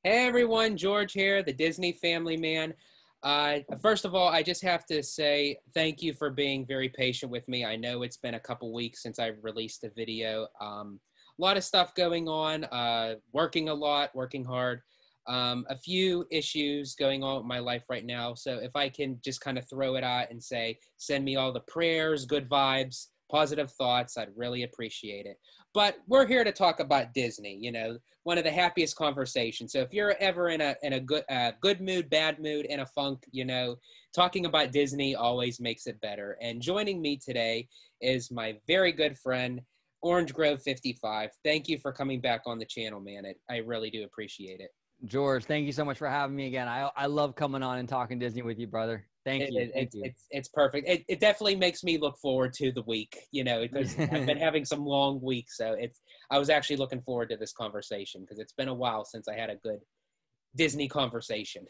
Hey everyone, George here, the Disney Family Man. First of all, I just have to say thank you for being very patient with me. I know it's been a couple weeks since I released a video. A lot of stuff going on, working a lot, working hard. A few issues going on with my life right now. So if I can just kind of throw it out and say, send me all the prayers, good vibes, positive thoughts, I'd really appreciate it. But we're here to talk about Disney, one of the happiest conversations. So if you're ever in a good mood, bad mood, in a funk, talking about Disney always makes it better. And joining me today is my very good friend, Orange Grove 55. Thank you for coming back on the channel, man. I really do appreciate it. George, thank you so much for having me again. I love coming on and talking Disney with you, brother. Thank you. Thank you. It's perfect. It definitely makes me look forward to the week, because I've been having some long weeks. So I was actually looking forward to this conversation because it's been a while since I had a good Disney conversation.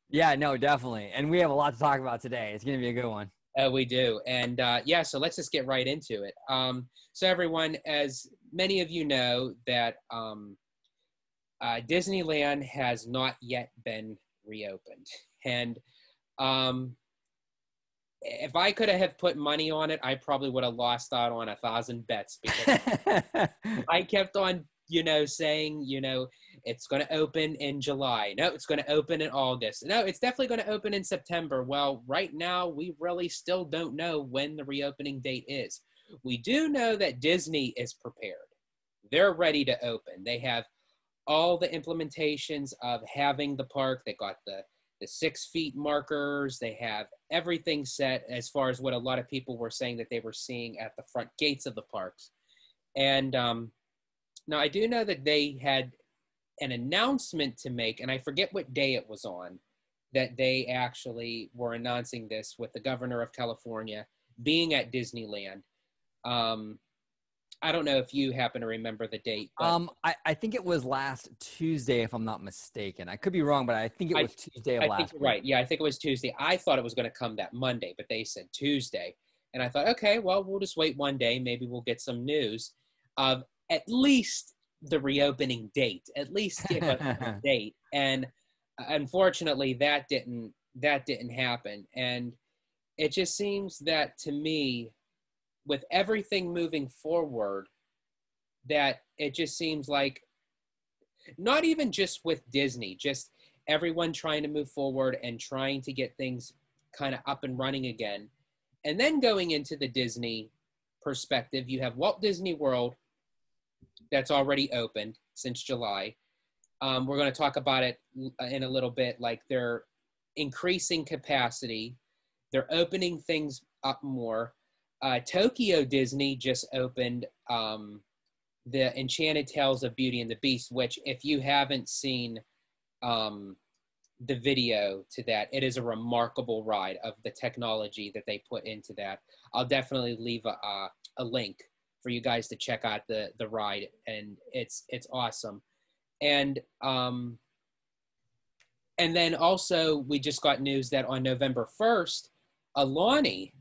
Yeah, no, definitely. And we have a lot to talk about today. It's going to be a good one. We do. And yeah, so let's just get right into it. So everyone, as many of you know, that Disneyland has not yet been reopened. And if I could have put money on it, I probably would have lost out on 1,000 bets because I kept on, saying, it's going to open in July. No, it's going to open in August. No, it's definitely going to open in September. Well, right now, we really still don't know when the reopening date is. We do know that Disney is prepared. They're ready to open. They have all the implementations of having the park. They got the 6 feet markers. They have everything set as far as what a lot of people were saying that they were seeing at the front gates of the parks. And now I do know that they had an announcement to make, and I forget what day it was on, that they actually were announcing this with the governor of California being at Disneyland. I don't know if you happen to remember the date. But I think it was last Tuesday, if I'm not mistaken. I could be wrong, but I think it was Tuesday of last week. Right. Yeah, I think it was Tuesday. I thought it was going to come that Monday, but they said Tuesday. And I thought, okay, well, we'll just wait one day. Maybe we'll get some news of at least the reopening date. At least give us a date. And unfortunately, that didn't happen. And it just seems that, to me, with everything moving forward, that it just seems like not even just with Disney, just everyone trying to move forward and trying to get things kind of up and running again. And then going into the Disney perspective, you have Walt Disney World that's already opened since July. We're going to talk about it in a little bit, like they're increasing capacity. They're opening things up more. Tokyo Disney just opened the Enchanted Tales of Beauty and the Beast, which if you haven't seen the video to that, it is a remarkable ride of the technology that they put into that. I'll definitely leave a link for you guys to check out the ride, and it's awesome. And then also we just got news that on November 1st, Aulani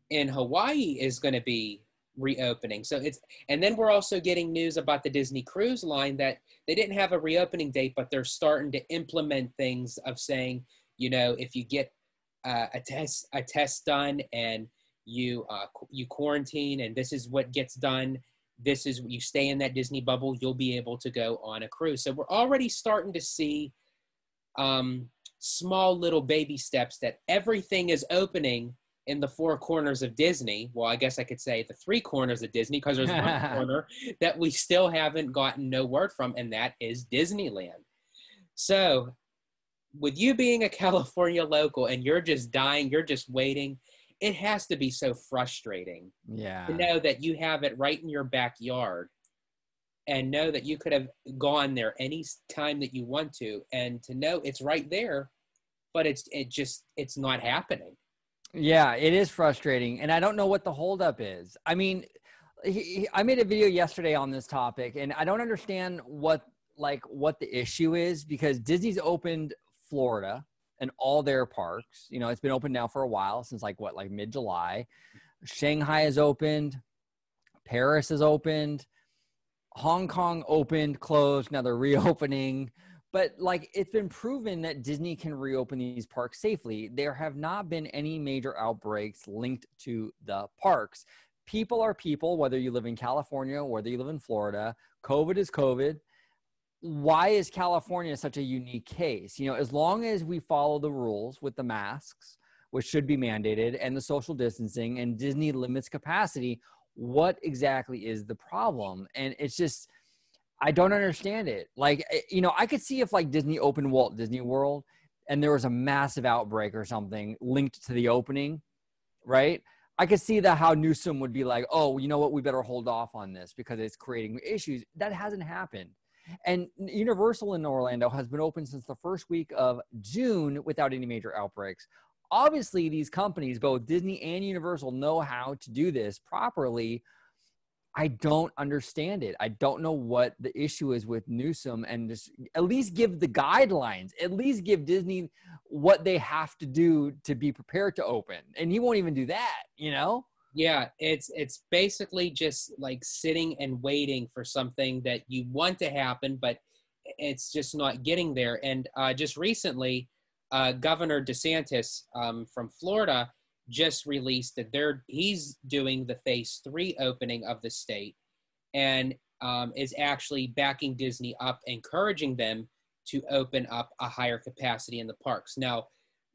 in Hawaii is going to be reopening. And then we're also getting news about the Disney Cruise Line that they didn't have a reopening date, but they're starting to implement things of saying, if you get a test done and you quarantine, and this is what gets done, you stay in that Disney bubble, you'll be able to go on a cruise. So we're already starting to see small little baby steps that everything is opening in the 4 corners of Disney. Well, I guess I could say the 3 corners of Disney, because there's one corner that we still haven't gotten no word from, and that is Disneyland. So with you being a California local and you're just dying, you're just waiting, it has to be so frustrating to know that you have it right in your backyard and know that you could have gone there any time that you want to, and to know it's right there, but it's not happening. Yeah, it is frustrating, and I don't know what the holdup is. I mean, I made a video yesterday on this topic, and I don't understand what the issue is, because Disney's opened Florida and all their parks. It's been open now for a while, since like mid-July. Shanghai is opened, Paris is opened, Hong Kong opened, closed. Now they're reopening. But like, it's been proven that Disney can reopen these parks safely. There have not been any major outbreaks linked to the parks. People are people, whether you live in California, whether you live in Florida. COVID is COVID. Why is California such a unique case? You know, as long as we follow the rules with the masks, which should be mandated, and the social distancing, and Disney limits capacity, what exactly is the problem? And it's just, I don't understand it. Like, you know, I could see if like Disney opened Walt Disney World and there was a massive outbreak or something linked to the opening, right? I could see that how Newsom would be like, oh, you know what, we better hold off on this because it's creating issues. That hasn't happened. And Universal in Orlando has been open since the first week of June without any major outbreaks. Obviously, these companies, both Disney and Universal, know how to do this properly. I don't understand it. I don't know what the issue is with Newsom, and just at least give the guidelines, at least give Disney what they have to do to be prepared to open. And he won't even do that, you know? Yeah, it's basically just like sitting and waiting for something that you want to happen, but it's just not getting there. And just recently, Governor DeSantis from Florida just released that he's doing the phase 3 opening of the state, and is actually backing Disney up, encouraging them to open up a higher capacity in the parks. Now,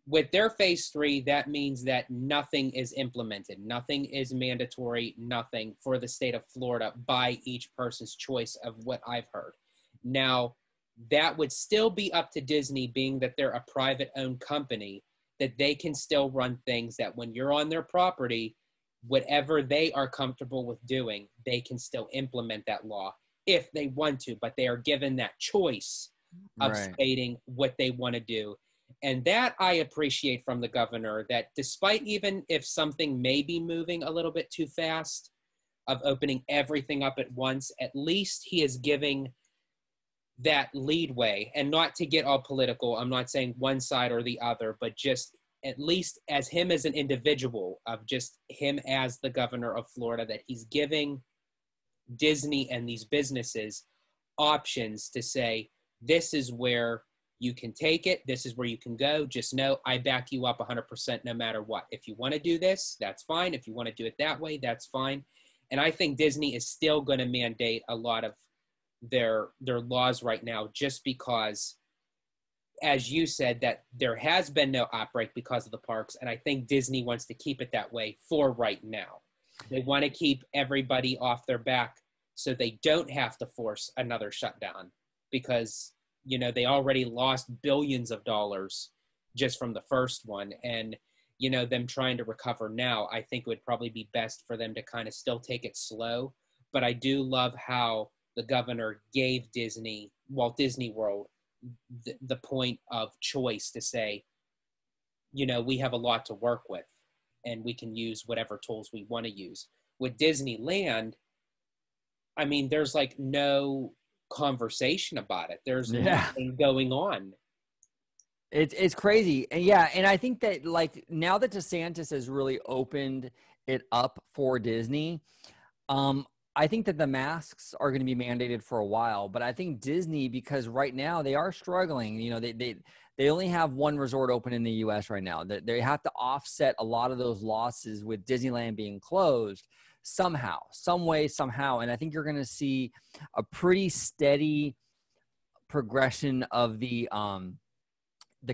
with their phase 3, that means that nothing is implemented. Nothing is mandatory, nothing for the state of Florida by each person's choice of what I've heard. Now, that would still be up to Disney, being that they're a private owned company, that they can still run things that when you're on their property, whatever they are comfortable with doing, they can still implement that law if they want to, but they are given that choice of stating what they want to do. And that I appreciate from the governor, that despite even if something may be moving a little bit too fast of opening everything up at once, at least he is giving that leadway. And not to get all political, I'm not saying one side or the other, but just at least as him as an individual, of just him as the governor of Florida, that he's giving Disney and these businesses options to say, this is where you can take it. This is where you can go. Just know I back you up 100% no matter what. If you want to do this, that's fine. If you want to do it that way, that's fine. And I think Disney is still going to mandate a lot of their laws right now, just because, as you said, that there has been no outbreak because of the parks. And I think Disney wants to keep it that way for right now. They want to keep everybody off their back so they don't have to force another shutdown, because you know, they already lost billions of dollars just from the first one. And, you know, them trying to recover now, I think it would probably be best for them to kind of still take it slow. But I do love how the governor gave Disney, Walt Disney World, the point of choice to say, you know, we have a lot to work with and we can use whatever tools we want to use. With Disneyland, I mean, there's like no conversation about it. There's nothing going on. It's crazy. And yeah, and I think that like now that DeSantis has really opened it up for Disney, I think that the masks are going to be mandated for a while. But I think Disney, because right now they are struggling, you know, they only have one resort open in the US right now. They have to offset a lot of those losses with Disneyland being closed somehow, some way, somehow. And I think you're going to see a pretty steady progression of the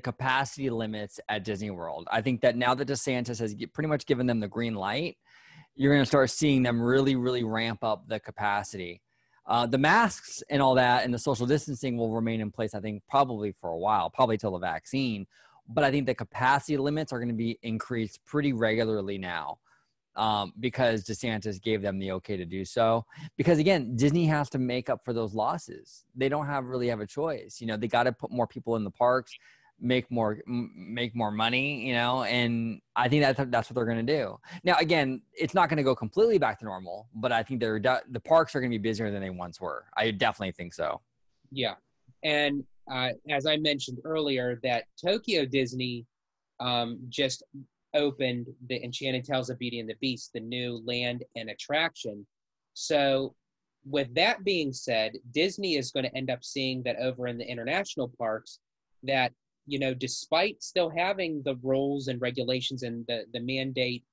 capacity limits at Disney World. I think that now that DeSantis has pretty much given them the green light, you're going to start seeing them really, really ramp up the capacity. The masks and all that and the social distancing will remain in place, I think, probably for a while, probably till the vaccine. But I think the capacity limits are going to be increased pretty regularly now. Because DeSantis gave them the okay to do so. Because again, Disney has to make up for those losses. They don't really have a choice. You know, they got to put more people in the parks, make more money. You know, and I think that's what they're going to do. Now, again, it's not going to go completely back to normal, but I think the parks are going to be busier than they once were. I definitely think so. Yeah, and as I mentioned earlier, that Tokyo Disney just opened the Enchanted Tales of Beauty and the Beast, the new land and attraction. So with that being said, Disney is going to end up seeing that over in the international parks that, despite still having the rules and regulations and the mandate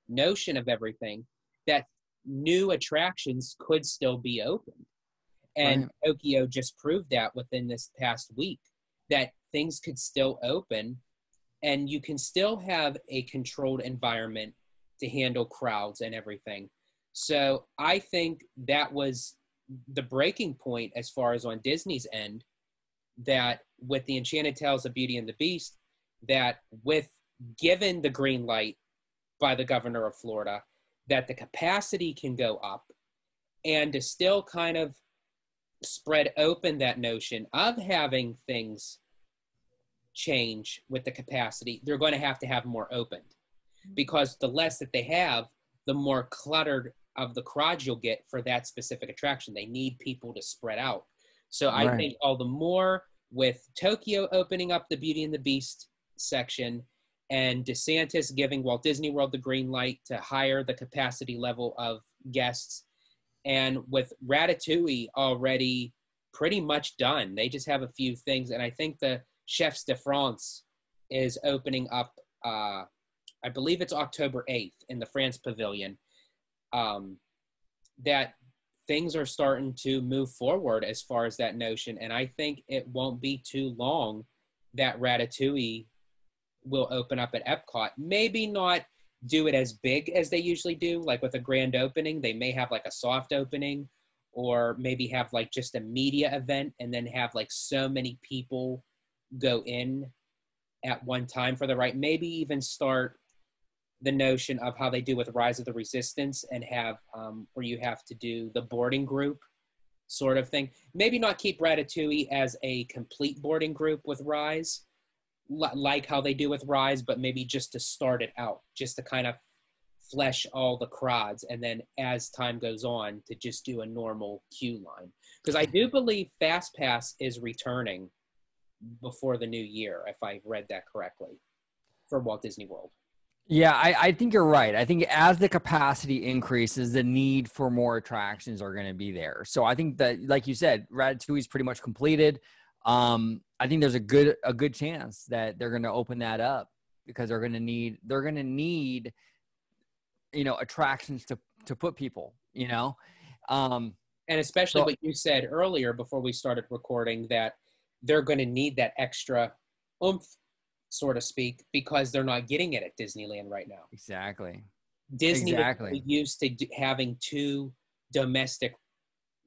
notion of everything, that new attractions could still be open. And Right. Tokyo just proved that within this past week, that things could still open and you can still have a controlled environment to handle crowds and everything. So I think that was the breaking point as far as on Disney's end, that with the Enchanted Tales of Beauty and the Beast, that with given the green light by the governor of Florida, that the capacity can go up, and to still kind of spread open that notion of having things change with the capacity, they're going to have more opened, because the less that they have, the more cluttered of the crowd you'll get for that specific attraction. They need people to spread out. So I think all the more with Tokyo opening up the Beauty and the Beast section, and DeSantis giving Walt Disney World the green light to higher the capacity level of guests, and with Ratatouille already pretty much done, they just have a few things. And I think the Chefs de France is opening up, I believe it's October 8th in the France Pavilion, that things are starting to move forward as far as that notion. And I think it won't be too long that Ratatouille will open up at Epcot. Maybe not do it as big as they usually do, like with a grand opening. They may have like a soft opening, or maybe have like just a media event and then have like so many people go in at one time for the ride. Maybe even start the notion of how they do with Rise of the Resistance, and have where you have to do the boarding group sort of thing. Maybe not keep Ratatouille as a complete boarding group with Rise, like how they do with Rise, but maybe just to start it out, just to kind of flesh all the crowds, and then as time goes on to just do a normal queue line. Because I do believe Fast Pass is returning before the new year, if I read that correctly, for Walt Disney World. Yeah, I think you're right. I think as the capacity increases, the need for more attractions are going to be there. So I think that, like you said, Ratatouille is pretty much completed. I think there's a good chance that they're going to open that up, because they're going to need attractions to put people, And especially what you said earlier before we started recording, that they're going to need that extra oomph, so to speak, because they're not getting it at Disneyland right now. Exactly. Disney was used to having 2 domestic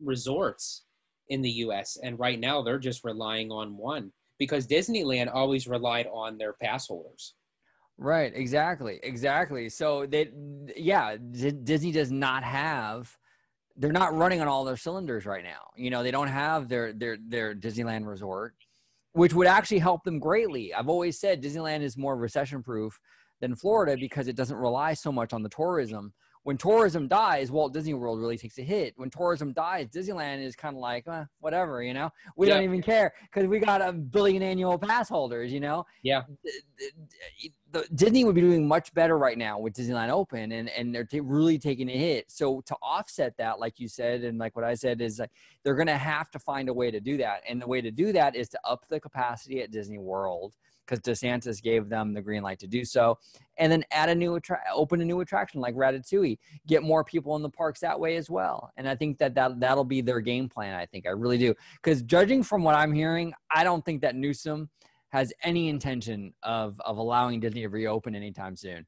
resorts in the U.S., and right now they're just relying on 1, because Disneyland always relied on their pass holders. Right. Exactly. So Disney does not have. They're not running on all their cylinders right now. They don't have their Disneyland resort, which would actually help them greatly. I've always said Disneyland is more recession-proof than Florida, because it doesn't rely so much on the tourism. When tourism dies, Walt Disney World really takes a hit. When tourism dies, Disneyland is kind of like, whatever, We don't even care, because we got 1 billion annual pass holders, Yeah. Disney would be doing much better right now with Disneyland open, and they're really taking a hit. So to offset that, like you said, and like what I said, is like they're going to have to find a way to do that. And the way to do that is to up the capacity at Disney World, because DeSantis gave them the green light to do so, and then add open a new attraction like Ratatouille, get more people in the parks that way as well. And I think that'll be their game plan. I really do, because judging from what I'm hearing, I don't think that Newsom has any intention of allowing Disney to reopen anytime soon.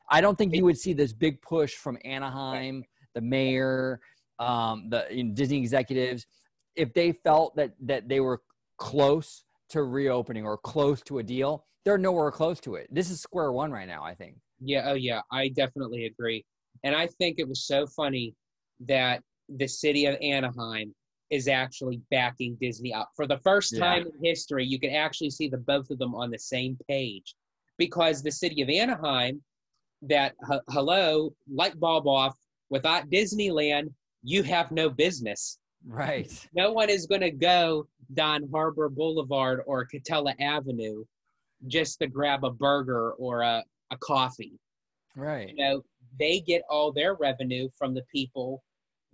I don't think you would see this big push from Anaheim, the mayor, the Disney executives, if they felt that they were close to reopening or close to a deal. They're nowhere close to it. This is square one right now, I think. Yeah. Oh, yeah. I definitely agree. And I think it was so funny that the city of Anaheim is actually backing Disney up. For the first time in history, you can actually see the both of them on the same page, because the city of Anaheim, that, hello, light bulb off, without Disneyland, you have no business. Right. No one is going to go down Harbor Boulevard or Catella Avenue just to grab a burger or a coffee. Right. They get all their revenue from the people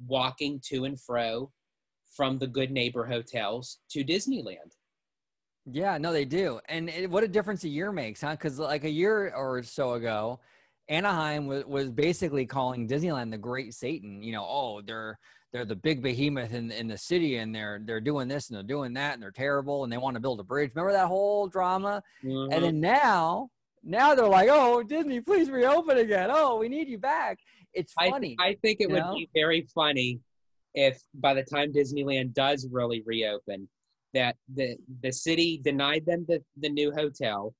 walking to and fro from the Good Neighbor hotels to Disneyland. Yeah, no, they do. And what a difference a year makes, huh? Because like a year or so ago, Anaheim was basically calling Disneyland the Great Satan. You know, oh, they're the big behemoth in the city, and they're doing this and they're doing that, and they're terrible, and they want to build a bridge. Remember that whole drama? Mm-hmm. And then now they're like, oh, Disney, please reopen again. Oh, we need you back. It's funny. I think it would be very funny if by the time Disneyland does really reopen, that the city denied them the new hotel,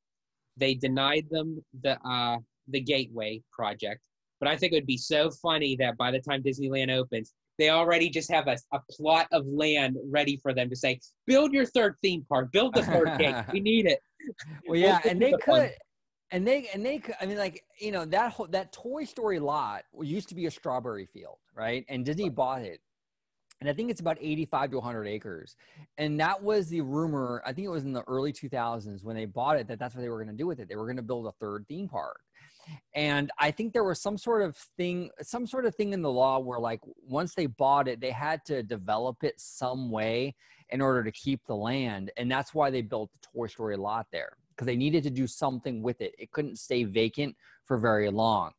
they denied them the Gateway project. But I think it would be so funny that by the time Disneyland opens, they already just have a plot of land ready for them to say, build your third theme park, build the third gate. We need it. Well, yeah, and they could. And they could, I mean, like, you know, that Toy Story lot used to be a strawberry field, right? And Disney bought it. And I think it's about 85 to 100 acres. And that was the rumor, I think it was in the early 2000s when they bought it, that's what they were going to do with it. They were going to build a third theme park. And I think there was some sort of thing in the law where, like, once they bought it, they had to develop it some way in order to keep the land. And that's why they built the Toy Story lot there, because they needed to do something with it. It couldn't stay vacant for very long.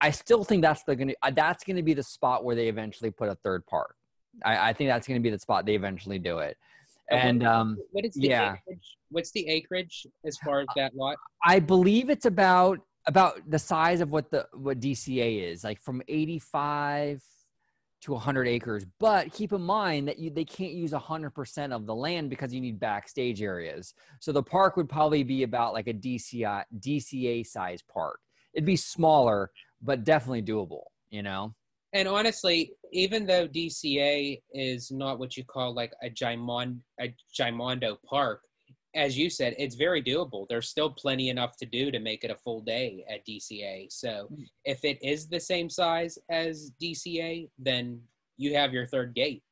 I still think that's going to be the spot where they eventually put a third park. I think that's going to be the spot they eventually do it. And what is the acreage? What's the acreage as far as that lot? I believe it's about the size of what DCA is, like from 85 to 100 acres. But keep in mind that they can't use 100% of the land because you need backstage areas. So the park would probably be about like a DCA size park. It'd be smaller, but definitely doable, you know? And honestly, even though DCA is not what you call like a Gimondo park, as you said, it's very doable. There's still plenty enough to do to make it a full day at DCA. So if it is the same size as DCA, then you have your third gate.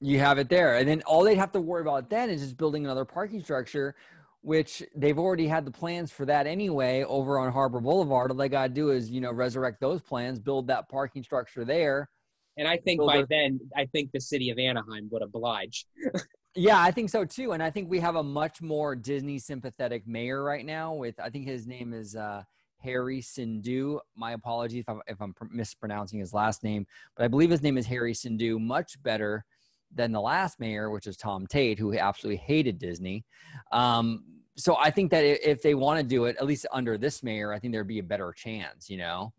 You have it there. And then all they'd have to worry about then is just building another parking structure, which they've already had the plans for that anyway over on Harbor Boulevard. All they got to do is, you know, resurrect those plans, build that parking structure there. And I think then, I think the city of Anaheim would oblige. Yeah, I think so too. And I think we have a much more Disney sympathetic mayor right now I think his name is Harry Sindhu. My apologies if I'm mispronouncing his last name, but I believe his name is Harry Sindhu. Much better than the last mayor, which is Tom Tate, who absolutely hated Disney. So I think that if they want to do it, at least under this mayor, I think there'd be a better chance, you know?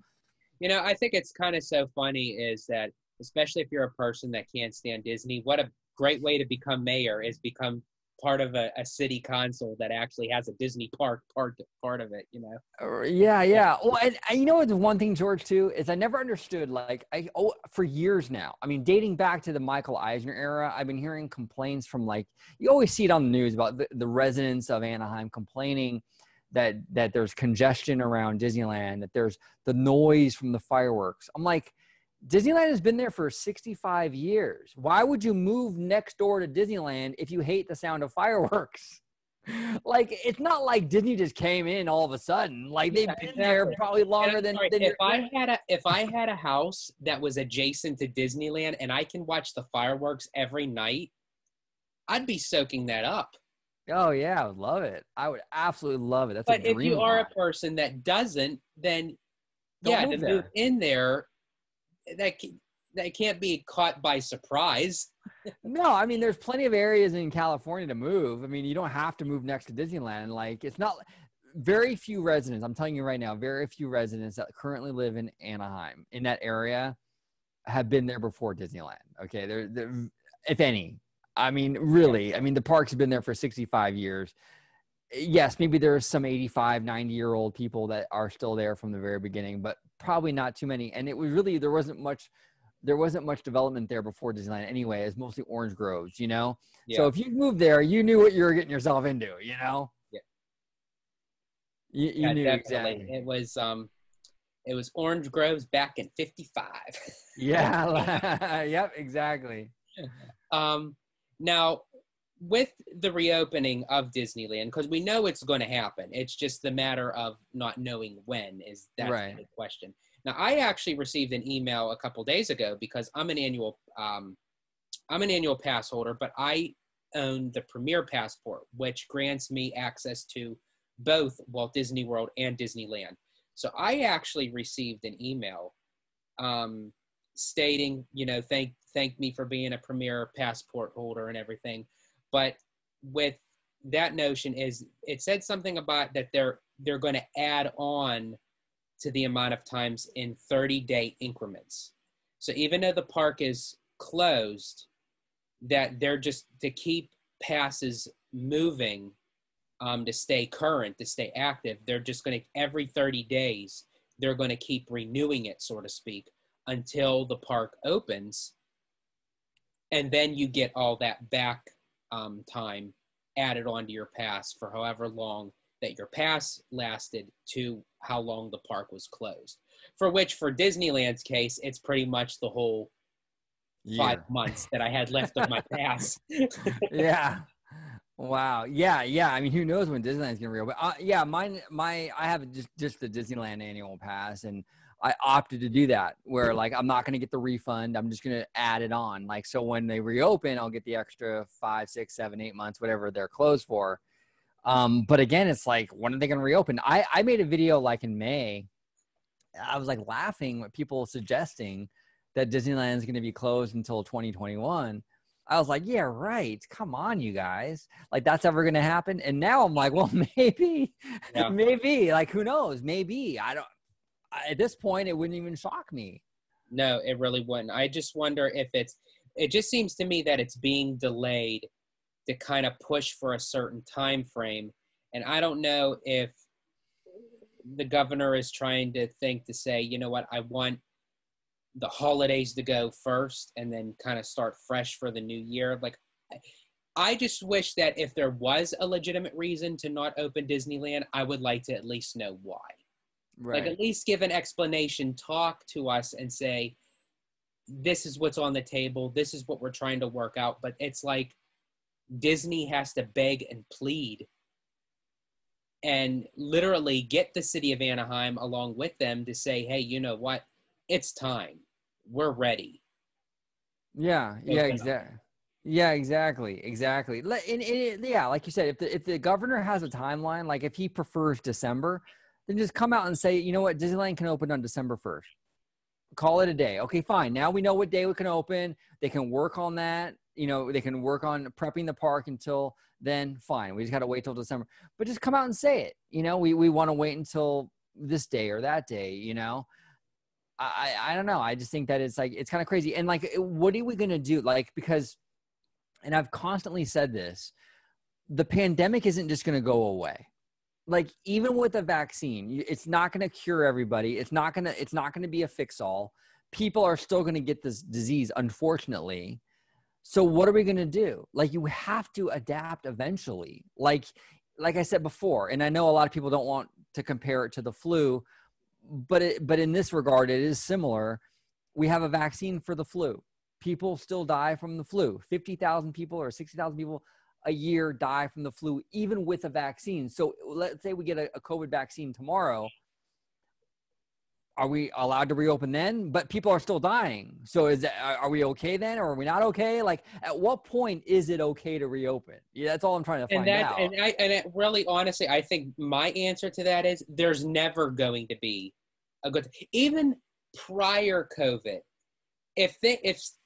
You know, I think it's kind of so funny is that, especially if you're a person that can't stand Disney, what a great way to become mayor is become part of a city council that actually has a Disney park part of it, you know? Yeah. Well, and you know, the one thing, George, too, is I never understood, for years now, I mean, dating back to the Michael Eisner era, I've been hearing complaints from, like, you always see it on the news about the residents of Anaheim complaining that there's congestion around Disneyland, that there's the noise from the fireworks. I'm like, Disneyland has been there for 65 years. Why would you move next door to Disneyland if you hate the sound of fireworks? Like, it's not like Disney just came in all of a sudden. Like, they've been there probably longer than if I had a house that was adjacent to Disneyland and I can watch the fireworks every night, I'd be soaking that up. Oh yeah, I would love it. I would absolutely love it. That's but a dream. If you are a person that doesn't, then to move in there, that can't be caught by surprise. No, I mean, there's plenty of areas in California to move. I mean, you don't have to move next to Disneyland. Like, it's not very few residents. I'm telling you right now, very few residents that currently live in Anaheim in that area have been there before Disneyland. Okay, they're if any. I mean, really. I mean, the park's been there for 65 years. Yes, maybe there's some 85, 90-year-old people that are still there from the very beginning, but probably not too many. And it was really, there wasn't much development there before Disneyland anyway. It's mostly orange groves, you know? Yeah. So if you moved there, you knew what you were getting yourself into, you know? Yeah. You knew definitely. Exactly. It was orange groves back in 55. Yeah. Yep, exactly. Now, with the reopening of Disneyland, because we know it's going to happen, it's just the matter of not knowing when is that the question. Now, I actually received an email a couple days ago because I'm an annual pass holder, but I own the Premier Passport, which grants me access to both Walt Disney World and Disneyland. So I actually received an email stating, thank me for being a Premier Passport holder and everything. But with that notion is, it said something about that they're going to add on to the amount of times in 30-day increments. So even though the park is closed, that they're just to keep passes moving, to stay current, to stay active. They're just going to, every 30 days, they're going to keep renewing it, so to speak, until the park opens. And then you get all that back time added onto your pass for however long that your pass lasted to how long the park was closed. For which, for Disneyland's case, it's pretty much the whole 5 months that I had left of my pass. Yeah. Wow. Yeah. I mean, who knows when Disneyland's gonna reopen? Yeah, I have just the Disneyland annual pass, and I opted to do that where like I'm not gonna get the refund. I'm just gonna add it on. Like, so when they reopen, I'll get the extra 5, 6, 7, 8 months, whatever they're closed for. But again, it's like, when are they gonna reopen? I made a video like in May. I was like laughing at people suggesting that Disneyland is going to be closed until 2021. I was like, yeah, right. Come on, you guys. Like, that's ever going to happen. And now I'm like, well, maybe, maybe, like, who knows? Maybe. At this point, it wouldn't even shock me. No, it really wouldn't. I just wonder if it just seems to me that it's being delayed to kind of push for a certain time frame. And I don't know if the governor is trying to say, you know what, I want the holidays to go first and then kind of start fresh for the new year. Like, I just wish that if there was a legitimate reason to not open Disneyland, I would like to at least know why. Right. Like, at least give an explanation, talk to us and say, this is what's on the table. This is what we're trying to work out. But it's like Disney has to beg and plead and literally get the city of Anaheim along with them to say, hey, you know what? It's time. We're ready. Yeah, exactly. Yeah, exactly. Yeah, like you said, if the governor has a timeline, like if he prefers December, then just come out and say, you know what, Disneyland can open on December 1st. Call it a day. Okay, fine. Now we know what day we can open. They can work on that. They can work on prepping the park until then. Fine. We just got to wait till December. But just come out and say it. We want to wait until this day or that day, I don't know. I just think that it's like, it's kind of crazy. And like, what are we going to do? Like, because, and I've constantly said this, the pandemic isn't just going to go away. Like, even with a vaccine, it's not going to cure everybody. It's not going to be a fix all. People are still going to get this disease, unfortunately. So what are we going to do? Like, you have to adapt eventually. Like I said before, and I know a lot of people don't want to compare it to the flu, but in this regard, it is similar. We have a vaccine for the flu. People still die from the flu. 50,000 people or 60,000 people a year die from the flu, even with a vaccine. So let's say we get a COVID vaccine tomorrow. Are we allowed to reopen then? But people are still dying. So are we okay then, or are we not okay? Like, at what point is it okay to reopen? Yeah, that's all I'm trying to find out. And it really, honestly, I think my answer to that is there's never going to be a good, even prior COVID. If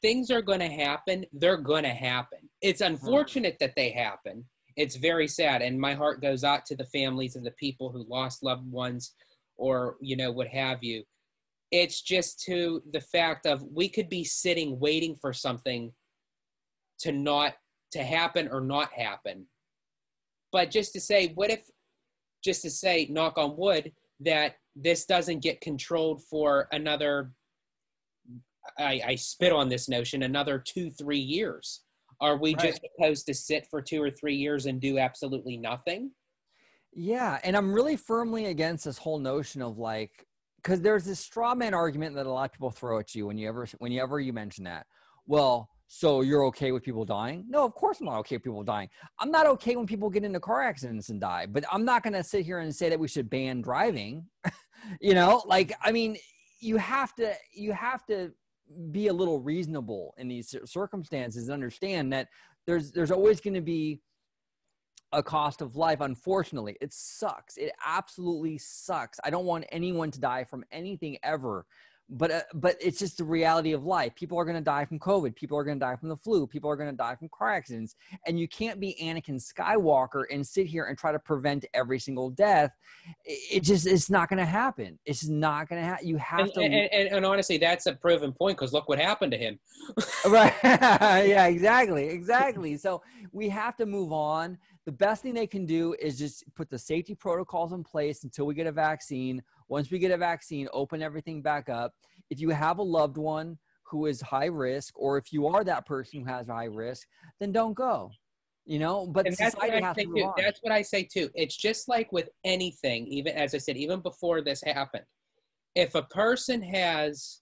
things are going to happen, they're going to happen. It's unfortunate that they happen. It's very sad, and my heart goes out to the families of the people who lost loved ones, or what have you. It's just to the fact of, we could be sitting waiting for something to happen or not happen. But just to say, knock on wood, that this doesn't get controlled for another, I spit on this notion, another 2-3 years. Are we just supposed to sit for 2 or 3 years and do absolutely nothing? Yeah. And I'm really firmly against this whole notion of like, because there's this straw man argument that a lot of people throw at you whenever you mention that. Well, so you're okay with people dying? No, of course I'm not okay with people dying. I'm not okay when people get into car accidents and die, but I'm not going to sit here and say that we should ban driving. Like, I mean, you have to be a little reasonable in these circumstances and understand that there's always going to be a cost of life. Unfortunately, it sucks. It absolutely sucks. I don't want anyone to die from anything ever, but it's just the reality of life. People are going to die from COVID. People are going to die from the flu. People are going to die from car accidents. And you can't be Anakin Skywalker and sit here and try to prevent every single death. It's not going to happen. It's just not going to happen. You have to. And honestly, that's a proven point, because look what happened to him. Right. Yeah, exactly. So we have to move on. The best thing they can do is just put the safety protocols in place until we get a vaccine. Once we get a vaccine, open everything back up. If you have a loved one who is high risk, or if you are that person who has high risk, then don't go. But And society has to move on. That's what I say too. It's just like with anything, even as I said, even before this happened, if a person has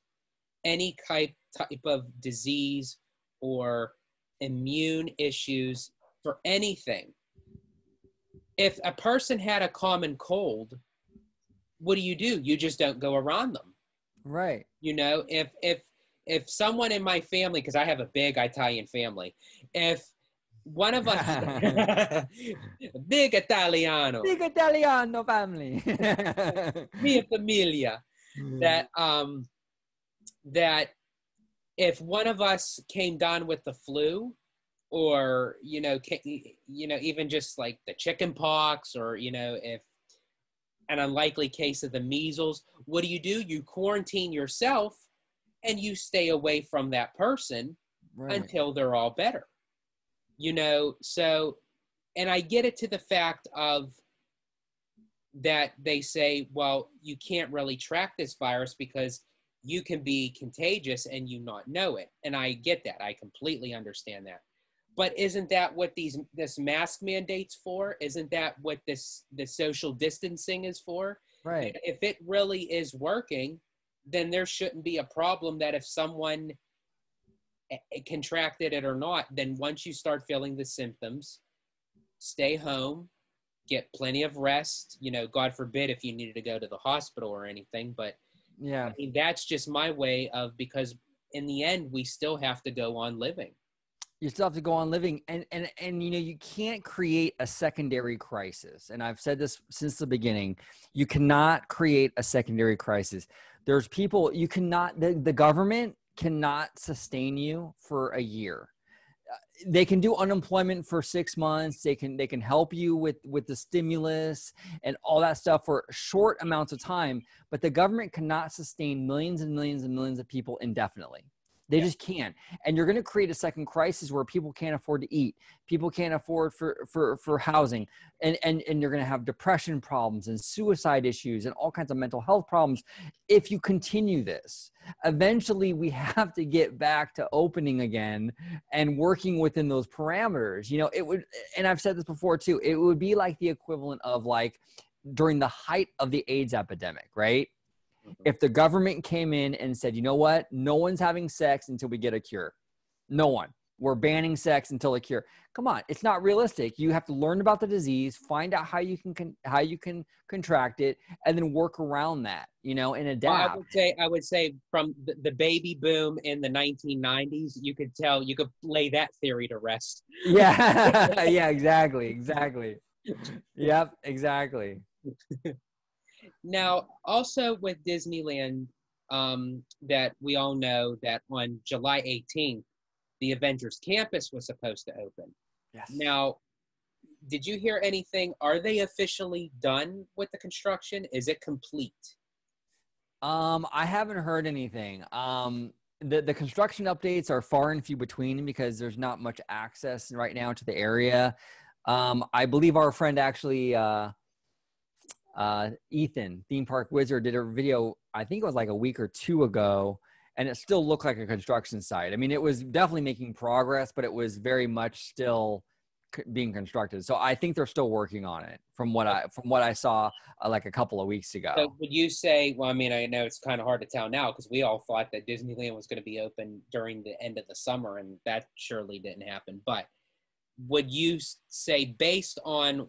any type of disease or immune issues for anything, if a person had a common cold, what do? You just don't go around them. Right. If someone in my family, because I have a big Italian family, if one of us, big Italiano family, mia familia, that if one of us came down with the flu, or even just like the chicken pox, or if an unlikely case of the measles, what do? You quarantine yourself and you stay away from that person, right, until they're all better. So, and I get it to the fact of that they say, well, you can't really track this virus because you can be contagious and you not know it. And I get that. I completely understand that. But isn't that what this mask mandate's for? Isn't that what the social distancing is for? Right. If it really is working, then there shouldn't be a problem that if someone contracted it or not, then once you start feeling the symptoms, stay home, get plenty of rest. God forbid if you needed to go to the hospital or anything. But yeah, I mean, that's just my way of, because in the end, we still have to go on living. You still have to go on living, and you can't create a secondary crisis. And I've said this since the beginning. You cannot create a secondary crisis. There's people, you cannot, the government cannot sustain you for a year. They can do unemployment for 6 months. They can help you with the stimulus and all that stuff for short amounts of time, but the government cannot sustain millions and millions and millions of people indefinitely. They just can't. And you're going to create a second crisis where people can't afford to eat. People can't afford for housing. And you're going to have depression problems and suicide issues and all kinds of mental health problems if you continue this. Eventually, we have to get back to opening again and working within those parameters. It would, and I've said this before too, it would be like the equivalent of like during the height of the AIDS epidemic, right? If the government came in and said, you know what, no one's having sex until we get a cure. No one. We're banning sex until a cure. Come on, it's not realistic. You have to learn about the disease, find out how you can contract it, and then work around that, and adapt. Well, I would say from the baby boom in the 1990s, you could lay that theory to rest. Yeah, yeah, exactly. Yep, exactly. Now, also with Disneyland, that we all know that on July 18th, the Avengers Campus was supposed to open. Yes. Now, did you hear anything? Are they officially done with the construction? Is it complete? I haven't heard anything. The construction updates are far and few between because there's not much access right now to the area. I believe our friend actually, Ethan, Theme Park Wizard, did a video, I think it was like a week or two ago, and it still looked like a construction site. I mean, it was definitely making progress, but it was very much still being constructed. So I think they're still working on it from what I saw like a couple of weeks ago. So would you say, well, I mean, I know it's kind of hard to tell now because we all thought that Disneyland was going to be open during the end of the summer, and that surely didn't happen. But would you say, based on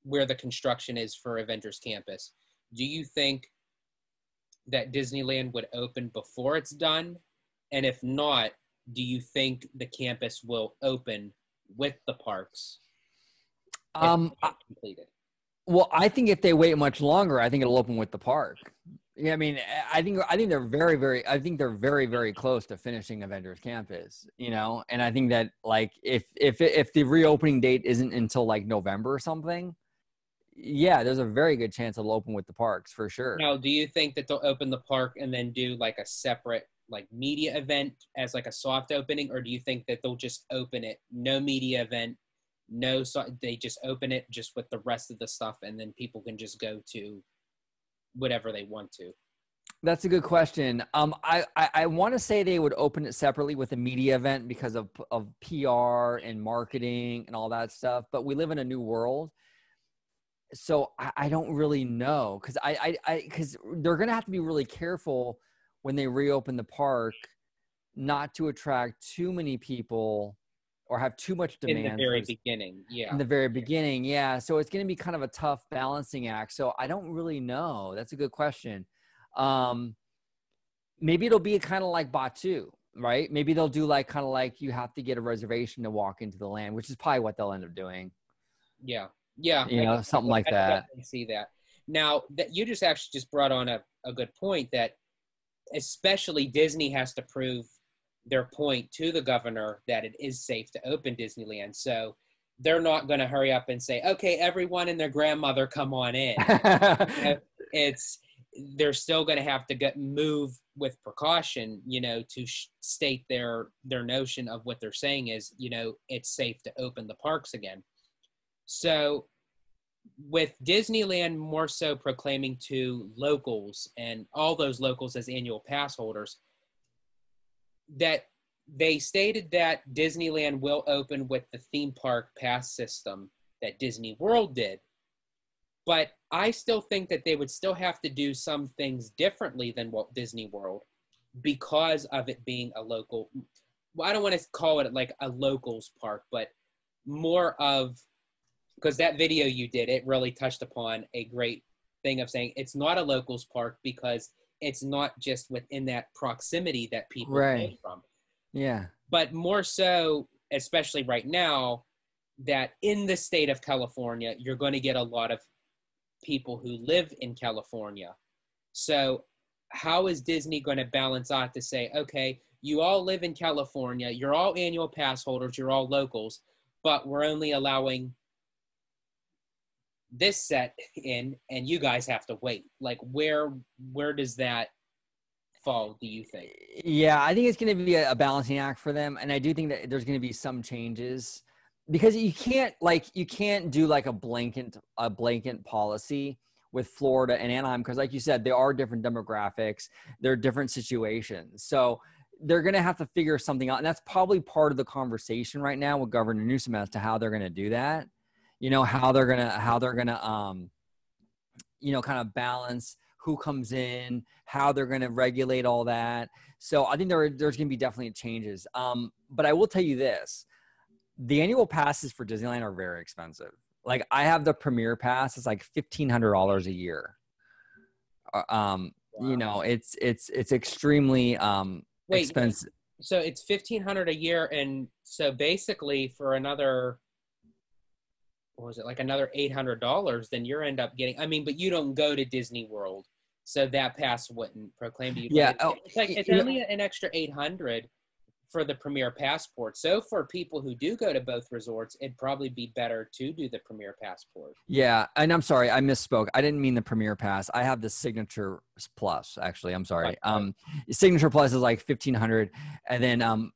where the construction is for Avengers Campus, do you think that Disneyland would open before it's done? And if not, do you think the campus will open with the parks if Um, it's not completed? well, I think if they wait much longer, I think it'll open with the park. Yeah, I mean, I think they're very, very close to finishing Avengers Campus, and I think that like if the reopening date isn't until like November or something, yeah, there's a very good chance it'll open with the parks for sure. Now, do you think that they'll open the park and then do like a separate like media event as like a soft opening, or do you think that they'll just open it, no media event, they just open it just with the rest of the stuff, and then people can just go to whatever they want to? That's a good question. I want to say they would open it separately with a media event because of PR and marketing and all that stuff. But we live in a new world, so I don't really know because they're gonna have to be really careful when they reopen the park, not to attract too many people or have too much demand In the very beginning, yeah. in the very beginning. Yeah, so it's gonna be kind of a tough balancing act. So I don't really know. That's a good question. Um, Maybe it'll be kind of like Batu, right? Maybe they'll do like kind of like you have to get a reservation to walk into the land, which is probably what they'll end up doing. Yeah, yeah, Something like I that. definitely see that. Now that you just actually just brought on a good point, that especially Disney has to prove their point to the governor that it is safe to open Disneyland. So they're not going to hurry up and say, okay, everyone and their grandmother come on in. It's they're still going to have to move with precaution, to state their notion of what they're saying is, it's safe to open the parks again. So with Disneyland more so proclaiming to locals and all those locals as annual pass holders, that they stated that Disneyland will open with the theme park pass system that Disney World did. But I still think that they would still have to do some things differently than Walt Disney World because of it being a local. Well, I don't want to call it like a locals park, but more of, because that video you did, it really touched upon a great thing of saying it's not a locals park because it's not just within that proximity that people come from. Yeah. But more so, especially right now, that in the state of California, you're going to get a lot of people who live in California. So how is Disney going to balance out to say, okay, you all live in California, you're all annual pass holders, you're all locals, but we're only allowing this set in and you guys have to wait? Like where does that fall, do you think? Yeah, I think it's going to be a balancing act for them. And I do think that there's going to be some changes because you can't do like a blanket policy with Florida and Anaheim. Cause like you said, there are different demographics, there are different situations. So they're going to have to figure something out. And that's probably part of the conversation right now with Governor Newsom as to how they're going to do that. How they're going to, kind of balance who comes in, how they're going to regulate all that. So I think there's going to be definitely changes. But I will tell you this, the annual passes for Disneyland are very expensive. Like I have the Premier Pass. It's like $1,500 a year. Wow. It's extremely expensive. So it's $1,500 a year. And so basically for another, what was it, like another $800, then you end up getting, but you don't go to Disney World. So that pass wouldn't proclaim to you. Yeah. It's only an extra $800 for the Premier Passport. So for people who do go to both resorts, it'd probably be better to do the Premier Passport. Yeah. And I'm sorry, I misspoke. I didn't mean the Premier Pass. I have the Signature Plus, actually. I'm sorry. Right. Signature Plus is like $1,500. And then,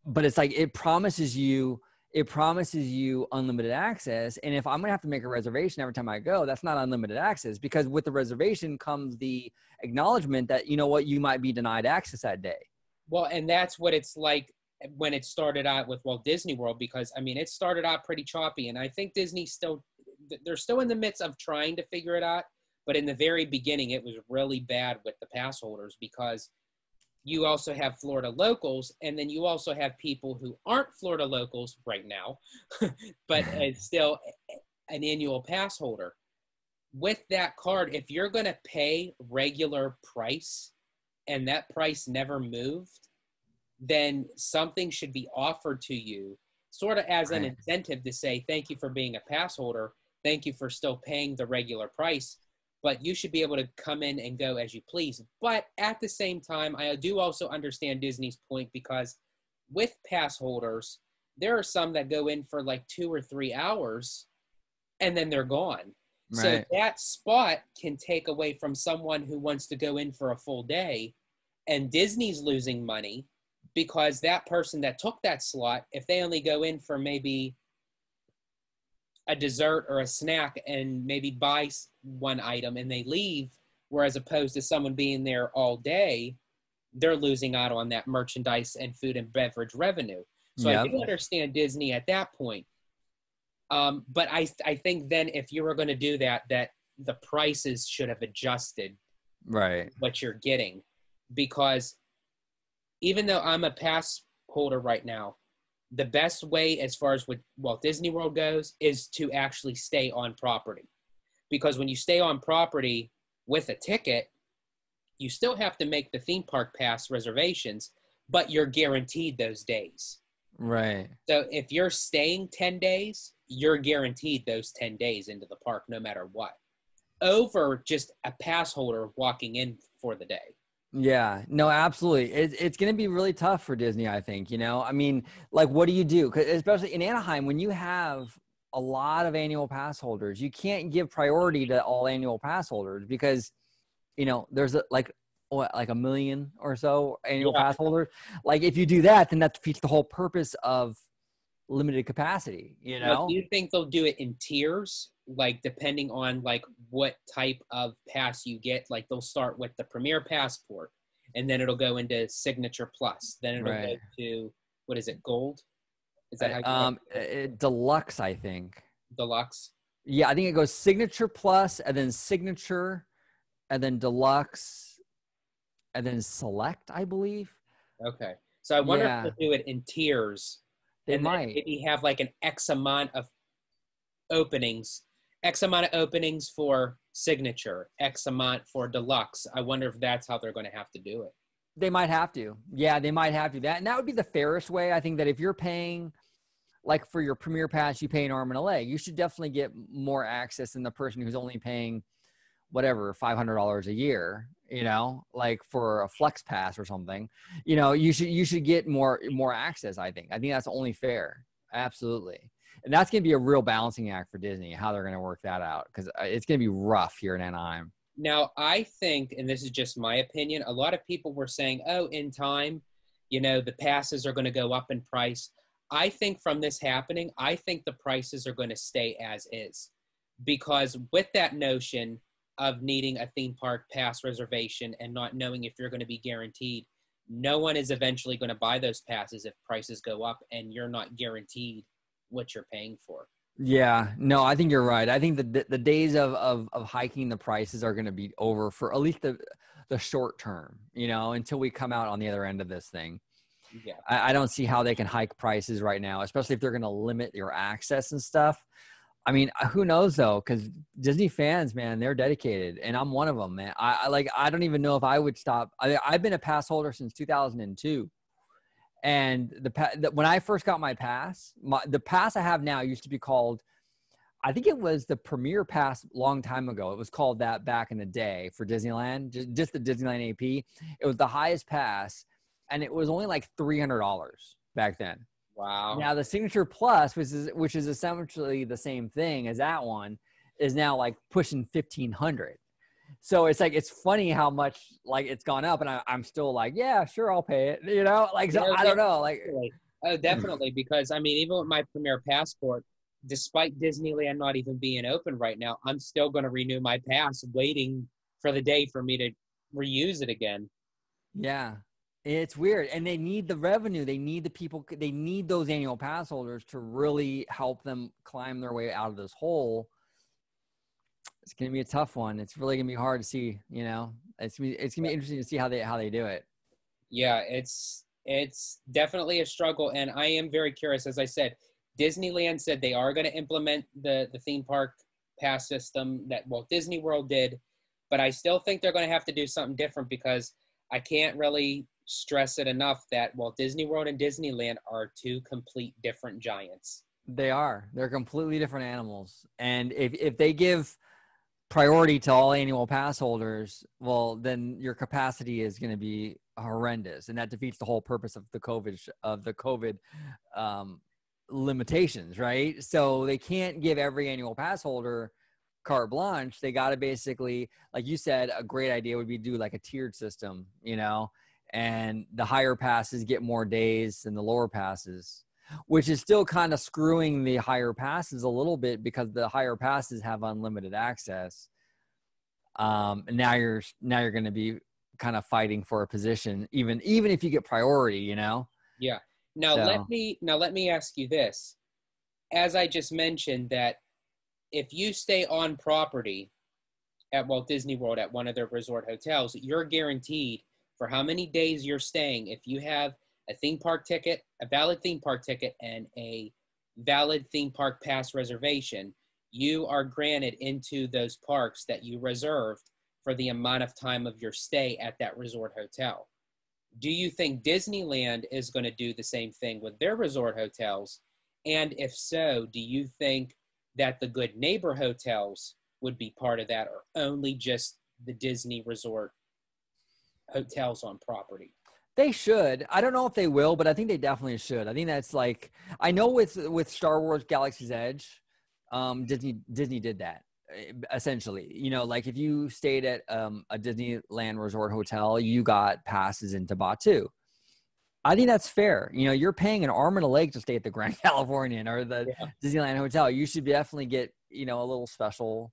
but it's like, it promises you unlimited access. And if I'm going to have to make a reservation every time I go, that's not unlimited access, because with the reservation comes the acknowledgement that, you might be denied access that day. Well, and that's what it's like when it started out with Walt Disney World, because it started out pretty choppy. And I think they're still in the midst of trying to figure it out. But in the very beginning, it was really bad with the pass holders, because you also have Florida locals, and then you also have people who aren't Florida locals right now, but it's still an annual pass holder. with that card, if you're going to pay regular price and that price never moved, then something should be offered to you sort of as an Right. incentive to say, thank you for being a pass holder. Thank you for still paying the regular price, but you should be able to come in and go as you please. But at the same time, I do also understand Disney's point, because with pass holders, there are some that go in for like 2 or 3 hours and then they're gone. So Right. that spot can take away from someone who wants to go in for a full day, and Disney's losing money because that person that took that slot, if they only go in for maybe a dessert or a snack and maybe buy one item and they leave, whereas opposed to someone being there all day, they're losing out on that merchandise and food and beverage revenue. So I Yep. do understand Disney at that point. But I think then if you were going to do that, that the prices should have adjusted Right. what you're getting, because even though I'm a pass holder right now, the best way as far as with Walt Disney World goes is to actually stay on property. Because when you stay on property with a ticket, you still have to make the theme park pass reservations, but you're guaranteed those days. Right. So if you're staying 10 days, you're guaranteed those 10 days into the park no matter what, over just a pass holder walking in for the day. Yeah, no, absolutely. It's going to be really tough for Disney, I think. I mean, like, what do you do? 'Cause especially in Anaheim, when you have a lot of annual pass holders, you can't give priority to all annual pass holders because, there's like what, like 1 million or so annual Yeah. pass holders. Like, if you do that, then that defeats the whole purpose of limited capacity, Now, do you think they'll do it in tiers, like depending on like what type of pass you get? Like they'll start with the Premier Passport, and then it'll go into Signature Plus. Then it'll go Right. to, what is it, Gold? Is that how you Deluxe, I think. Deluxe? Yeah, I think it goes Signature Plus, and then Signature, and then Deluxe, and then Select, I believe. Okay. So I wonder if Yeah, they'll do it in tiers, they and then might. maybe have like an X amount of openings, X amount of openings for Signature, X amount for Deluxe. I wonder if that's how they're going to have to do it. They might have to. Yeah, they might have to. And that would be the fairest way. I think that if you're paying, like for your Premier Pass, you pay an arm and a leg, you should definitely get more access than the person who's only paying whatever, $500 a year, like for a Flex Pass or something. You should get more access, I think. I think that's only fair. Absolutely. And that's going to be a real balancing act for Disney, how they're going to work that out, because it's going to be rough here in Anaheim. Now, I think, and this is just my opinion, a lot of people were saying, oh, in time, the passes are going to go up in price. I think from this happening, I think the prices are going to stay as is, because with that notion of needing a theme park pass reservation and not knowing if you're going to be guaranteed, no one is eventually going to buy those passes if prices go up and you're not guaranteed what you're paying for. Yeah, no, I think you're right. I think the days of hiking the prices are going to be over for at least the short term, until we come out on the other end of this thing. Yeah. I don't see how they can hike prices right now, especially if they're going to limit your access and stuff. I mean, who knows though? Because Disney fans, man, they're dedicated, and I'm one of them, man. I don't even know if I would stop. I've been a pass holder since 2002, and when I first got my pass, the pass I have now used to be called, I think it was the Premier Pass long time ago. It was called that back in the day for Disneyland, just the Disneyland AP. It was the highest pass, and it was only like $300 back then. Wow. Now the Signature Plus, which is essentially the same thing as that one, is now like pushing 1,500. So it's like, it's funny how much like it's gone up, and I'm still like, yeah, sure, I'll pay it. So I don't know, like. Oh, definitely, because I mean, even with my Premier Passport, despite Disneyland not even being open right now, I'm still going to renew my pass, waiting for the day for me to reuse it again. Yeah, it's weird, and they need the revenue. They need the people. They need those annual pass holders to really help them climb their way out of this hole. It's going to be a tough one. It's really going to be hard to see. It's going to be interesting to see how they do it. Yeah, it's definitely a struggle, and I am very curious. As I said, Disneyland said they are going to implement the theme park pass system that Walt Disney World did, but I still think they're going to have to do something different because I can't really stress it enough that Walt Disney World and Disneyland are two complete different giants. They are. They're completely different animals. And if they give priority to all annual pass holders, well, then your capacity is going to be horrendous, and that defeats the whole purpose of the COVID limitations, right? So they can't give every annual pass holder carte blanche. They got to basically, like you said, a great idea would be do like a tiered system, you know, and the higher passes get more days than the lower passes, which is still kind of screwing the higher passes a little bit because the higher passes have unlimited access. And now you're going to be kind of fighting for a position, even if you get priority, you know? Yeah. Now let me ask you this. As I just mentioned, that if you stay on property at Walt Disney World at one of their resort hotels, you're guaranteed for how many days you're staying. If you have a theme park ticket, a valid theme park ticket, and a valid theme park pass reservation, you are granted into those parks that you reserved for the amount of time of your stay at that resort hotel. Do you think Disneyland is going to do the same thing with their resort hotels? And if so, do you think that the Good Neighbor hotels would be part of that, or only just the Disney resort hotels on property? They should. I don't know if they will, but I think they definitely should. I think that's like, I know with Star Wars Galaxy's Edge, Disney did that essentially. You know, like if you stayed at a Disneyland resort hotel, you got passes into Batuu. I think that's fair. You know, you're paying an arm and a leg to stay at the Grand Californian or the Disneyland hotel. You should definitely get, you know, a little special,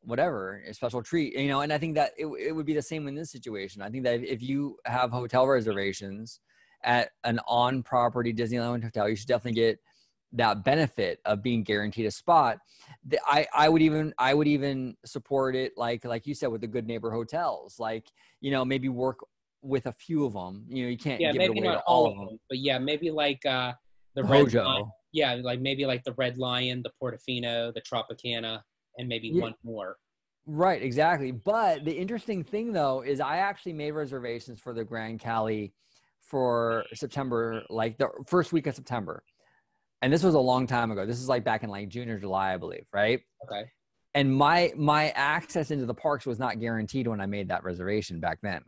whatever, a special treat, you know. And I think that it would be the same in this situation. I think that if you have hotel reservations at an on-property Disneyland hotel, you should definitely get that benefit of being guaranteed a spot. I would even support it, like you said, with the Good Neighbor hotels. Like, you know, maybe work with a few of them. You know, you can't give it away to all of them. But yeah, maybe like the Hojo. Red Lion. Yeah, like maybe like the Red Lion, the Portofino, the Tropicana, and maybe one more. Right, exactly. But the interesting thing, though, is I actually made reservations for the Grand Cali for September, like the first week of September. And this was a long time ago. This is like back in like June or July, I believe, right? Okay. And my access into the parks was not guaranteed when I made that reservation back then.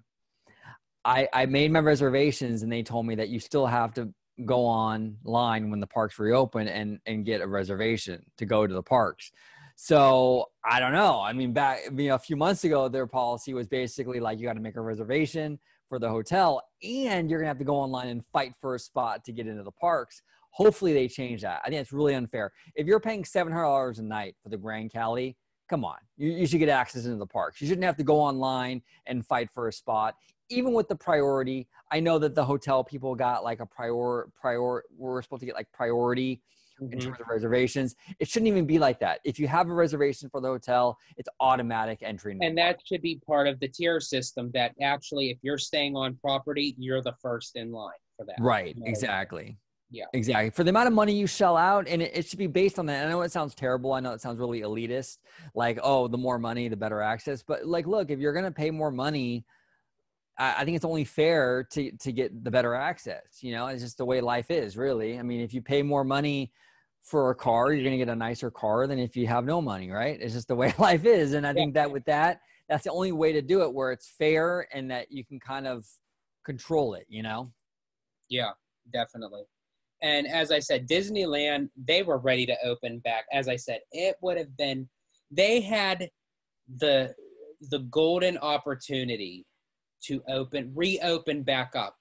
I made my reservations and they told me that you still have to go online when the parks reopen and get a reservation to go to the parks. So I don't know. I mean, a few months ago, their policy was basically like, you got to make a reservation for the hotel and you're going to have to go online and fight for a spot to get into the parks. Hopefully they change that. I think it's really unfair. If you're paying $700 a night for the Grand Cali, come on, you should get access into the parks. You shouldn't have to go online and fight for a spot. Even with the priority, I know that the hotel people got like a we're supposed to get like priority in terms of reservations. It shouldn't even be like that. If you have a reservation for the hotel, it's automatic entry. And that should be part of the tier system, that actually if you're staying on property, you're the first in line for that. Right, exactly. Yeah, exactly. For the amount of money you shell out, and it should be based on that. I know it sounds terrible. I know it sounds really elitist, like, oh, the more money, the better access. But like, look, if you're going to pay more money, I think it's only fair to get the better access. You know, it's just the way life is, really. I mean, if you pay more money for a car, you're going to get a nicer car than if you have no money, right? It's just the way life is. And I think that with that's the only way to do it, where it's fair and that you can kind of control it, you know? Yeah, definitely. And as I said, Disneyland, they were ready to open back. As I said, it would have been, they had the golden opportunity to reopen back up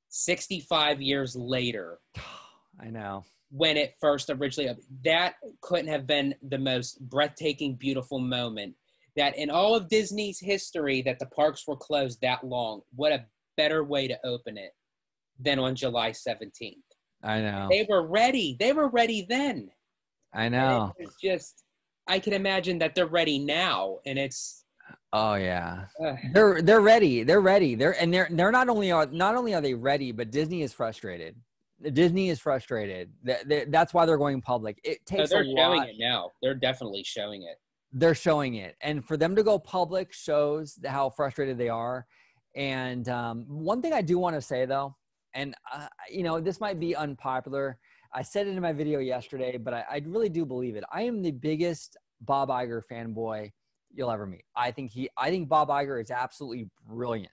65 years later. I know. When it first originally opened. That couldn't have been the most breathtaking, beautiful moment that in all of Disney's history that the parks were closed that long. What a better way to open it than on July 17th. I know. They were ready. They were ready then. I know. It's just, I can imagine that they're ready now, and it's. Oh yeah, they're ready. They're ready. They're not only are they ready, but Disney is frustrated. Disney is frustrated. That's why they're going public. It No, takes a they're showing lot. it now. They're definitely showing it. They're showing it, and for them to go public shows how frustrated they are. And one thing I do want to say though, and this might be unpopular. I said it in my video yesterday, but I really do believe it. I am the biggest Bob Iger fanboy you'll ever meet. I think Bob Iger is absolutely brilliant.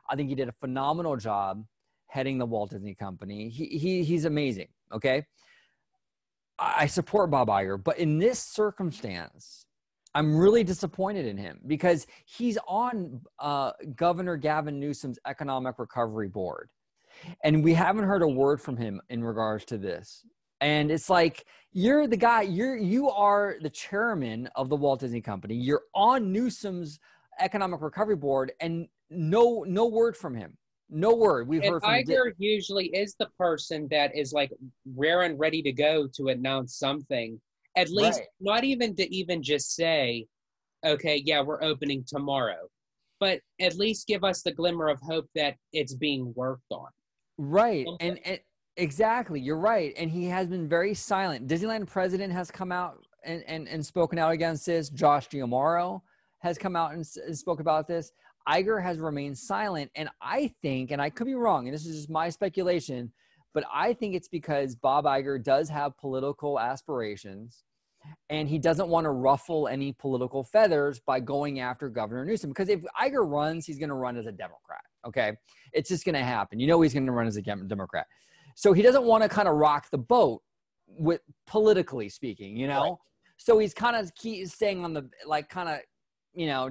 I think he did a phenomenal job heading the Walt Disney Company. He's amazing. Okay. I support Bob Iger, but in this circumstance, I'm really disappointed in him because he's on Governor Gavin Newsom's Economic Recovery Board. And we haven't heard a word from him in regards to this. And it's like, you're the guy, you are the chairman of the Walt Disney Company. You're on Newsom's Economic Recovery Board and no word from him. No word. We've heard from Iger usually is the person that is like rare and ready to go to announce something. At least not even to even just say, okay, yeah, we're opening tomorrow, but at least give us the glimmer of hope that it's being worked on. Right. And exactly. You're right. And he has been very silent. Disneyland president has come out and spoken out against this. Josh D'Amaro has come out and spoke about this. Iger has remained silent. And I think, and I could be wrong, and this is just my speculation, but I think it's because Bob Iger does have political aspirations and he doesn't want to ruffle any political feathers by going after Governor Newsom. Because if Iger runs, he's going to run as a Democrat. Okay. It's just going to happen. He's going to run as a Democrat. So he doesn't want to kind of rock the boat with politically speaking, Right. So he's kind of staying on the, like, kind of,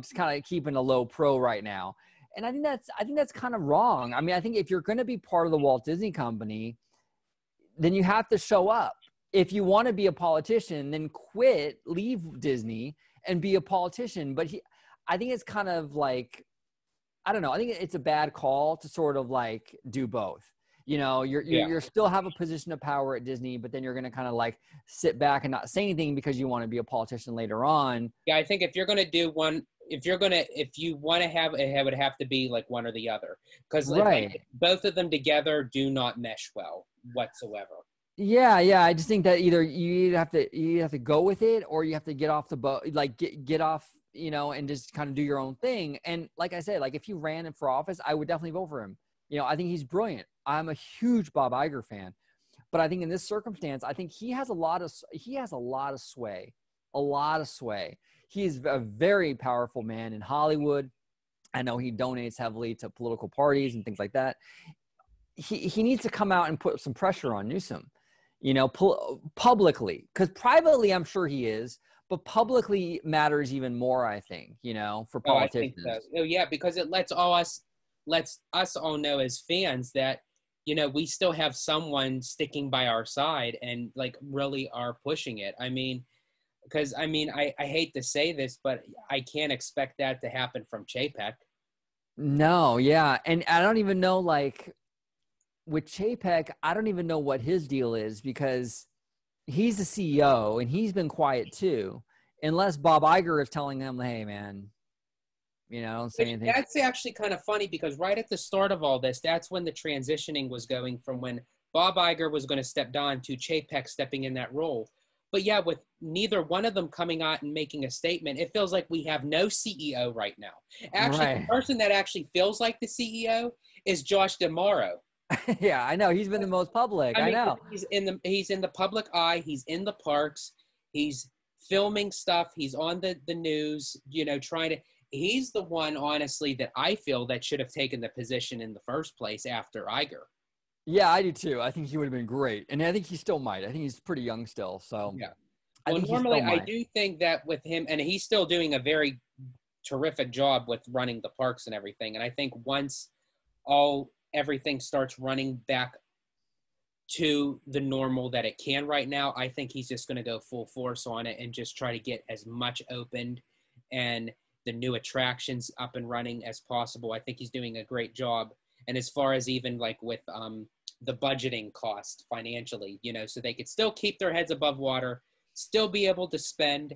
just kind of keeping a low pro right now. And I think that's kind of wrong. I mean, I think if you're going to be part of the Walt Disney Company, then you have to show up. If you want to be a politician, then leave Disney and be a politician. But I think it's kind of like, I don't know. I think it's a bad call to sort of like do both. You're still have a position of power at Disney, but then you're going to kind of like sit back and not say anything because you want to be a politician later on. Yeah, I think if you're going to do one, if you want to have it, would have to be like one or the other, because like, both of them together do not mesh well whatsoever. Yeah. I just think that either you have to go with it, or you have to get off the boat, like get off, and just kind of do your own thing. And like I said, like if he ran for office, I would definitely vote for him. I think he's brilliant. I'm a huge Bob Iger fan, but I think in this circumstance, I think he has a lot of sway. He is a very powerful man in Hollywood. I know he donates heavily to political parties and things like that. He needs to come out and put some pressure on Newsom, publicly, because privately, I'm sure he is, but publicly matters even more, I think, for politicians. I think so. Oh, yeah, because it lets us all know as fans that, we still have someone sticking by our side and like really are pushing it. I mean, because I hate to say this, but I can't expect that to happen from Chapek. No, yeah. And I don't even know, like with Chapek, I don't even know what his deal is, because he's the CEO and he's been quiet too, unless Bob Iger is telling him, hey man, don't say anything. That's actually kind of funny, because right at the start of all this, that's when the transitioning was going from when Bob Iger was going to step down to Chapek stepping in that role. But yeah, with neither one of them coming out and making a statement, it feels like we have no CEO right now. Actually, The person that actually feels like the CEO is Josh D'Amaro. Yeah, I know. He's been the most public. I know. He's in the public eye. He's in the parks. He's filming stuff. He's on the news, trying to. He's the one, honestly, that I feel that should have taken the position in the first place after Iger. Yeah, I do too. I think he would have been great. And I think he still might. I think he's pretty young still. So yeah. Well, normally I do think that with him, and he's still doing a very terrific job with running the parks and everything. And I think once everything starts running back to the normal that it can right now, I think he's just going to go full force on it and just try to get as much opened and the new attractions up and running as possible. I think he's doing a great job. And as far as even like with the budgeting cost financially, so they could still keep their heads above water, still be able to spend,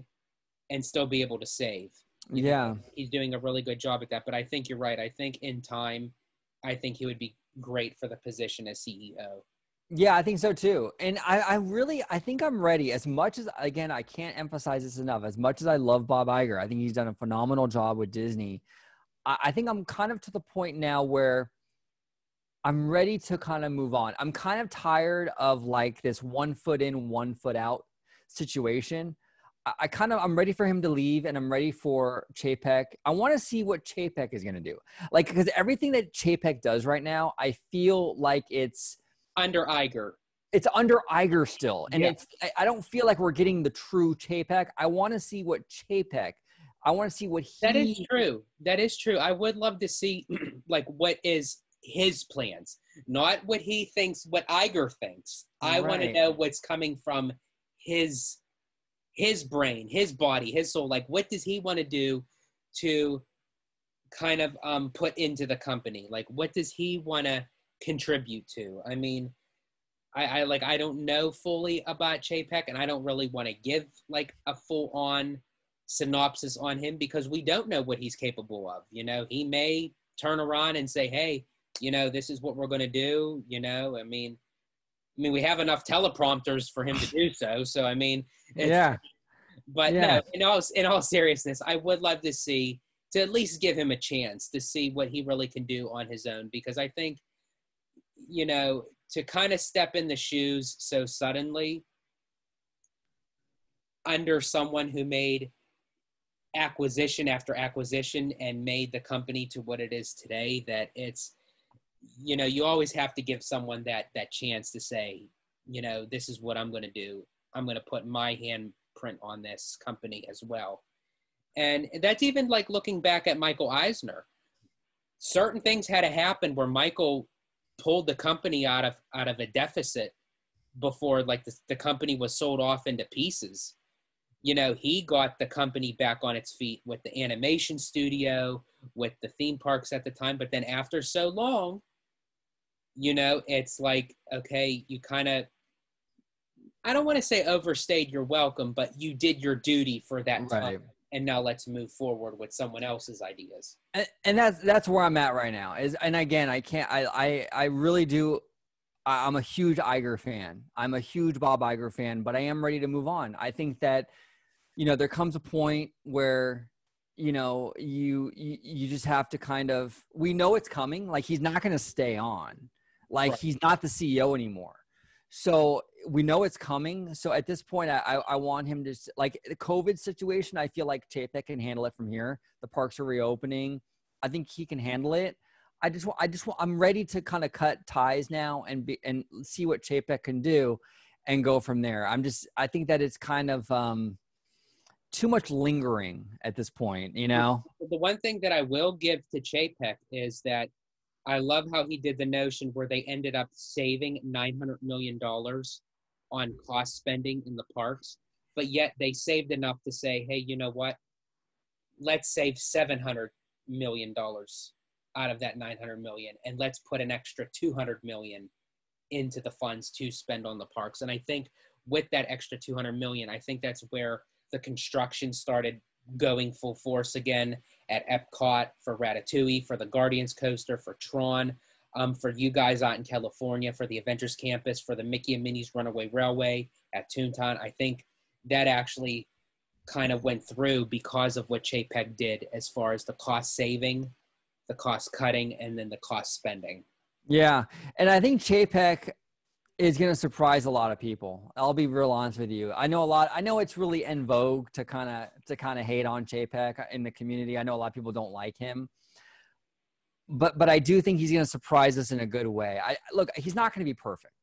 and still be able to save. Yeah. He's doing a really good job at that. But I think you're right. I think in time, I think he would be great for the position as CEO. Yeah, I think so too. And I think I'm ready. As much as, again, I can't emphasize this enough. As much as I love Bob Iger, I think he's done a phenomenal job with Disney. I think I'm kind of to the point now where I'm ready to kind of move on. I'm kind of tired of like this 1 foot in, 1 foot out situation. I'm ready for him to leave, and I'm ready for Chapek. I want to see what Chapek is going to do. Like, because everything that Chapek does right now, I feel like it's Under Iger. it's under Iger still. And Yeah. I don't feel like we're getting the true Chapek. I want to see what Chapek, I want to see what That is true. That is true. I would love to see like what is his plans, not what he thinks, what Iger thinks. I want to Right. know what's coming from his brain, his body, his soul. Like, what does he want to do to kind of put into the company? Like, what does he want to contribute to? I mean, I don't know fully about Chapek, and I don't really want to give like a full on synopsis on him because we don't know what he's capable of. You know, he may turn around and say, "Hey, you know, this is what we're going to do." You know, I mean, we have enough teleprompters for him to do so. So I mean, Yeah. but Yeah. no, in all seriousness, I would love to at least give him a chance to see what he really can do on his own, because I think, you know, to kind of step in the shoes so suddenly under someone who made acquisition after acquisition and made the company to what it is today, that it's, you know, you always have to give someone that chance to say, you know, this is what I'm going to do. I'm going to put my handprint on this company as well. And that's even like looking back at Michael Eisner. Certain things had to happen where Michael pulled the company out of a deficit before like the company was sold off into pieces. You know, he got the company back on its feet with the animation studio, with the theme parks at the time. But then after so long, you know, it's like, okay, you kind of, I don't want to say overstayed your welcome, but you did your duty for that time. Right. And now let's move forward with someone else's ideas. And that's where I'm at right now is, and again, I really do. I'm a huge Iger fan. I'm a huge Bob Iger fan, but I am ready to move on. I think that, you know, there comes a point where, you know, you just have to kind of, we know it's coming. Like, he's not going to stay on. Like, Right. he's not the CEO anymore. So we know it's coming. So at this point, I want him to, like, the COVID situation, I feel like Chapek can handle it from here. The parks are reopening. I think he can handle it. I'm ready to kind of cut ties now and see what Chapek can do and go from there. I think that it's kind of too much lingering at this point, you know? The one thing that I will give to Chapek is that I love how he did the notion where they ended up saving $900 million on cost spending in the parks, but yet they saved enough to say, hey, you know what? Let's save $700 million out of that $900 million, and let's put an extra $200 million into the funds to spend on the parks. And I think with that extra $200 million, I think that's where the construction started going full force again at Epcot, for Ratatouille, for the Guardians coaster, for Tron, for you guys out in California, for the Avengers Campus, for the Mickey and Minnie's Runaway Railway at Toontown. I think that actually kind of went through because of what Chapek did as far as the cost saving, the cost cutting, and then the cost spending. Yeah. And I think Chapek is going to surprise a lot of people. I'll be real honest with you. I know it's really en vogue to kind of hate on Chapek in the community. I know a lot of people don't like him, but I do think he's going to surprise us in a good way. Look, he's not going to be perfect.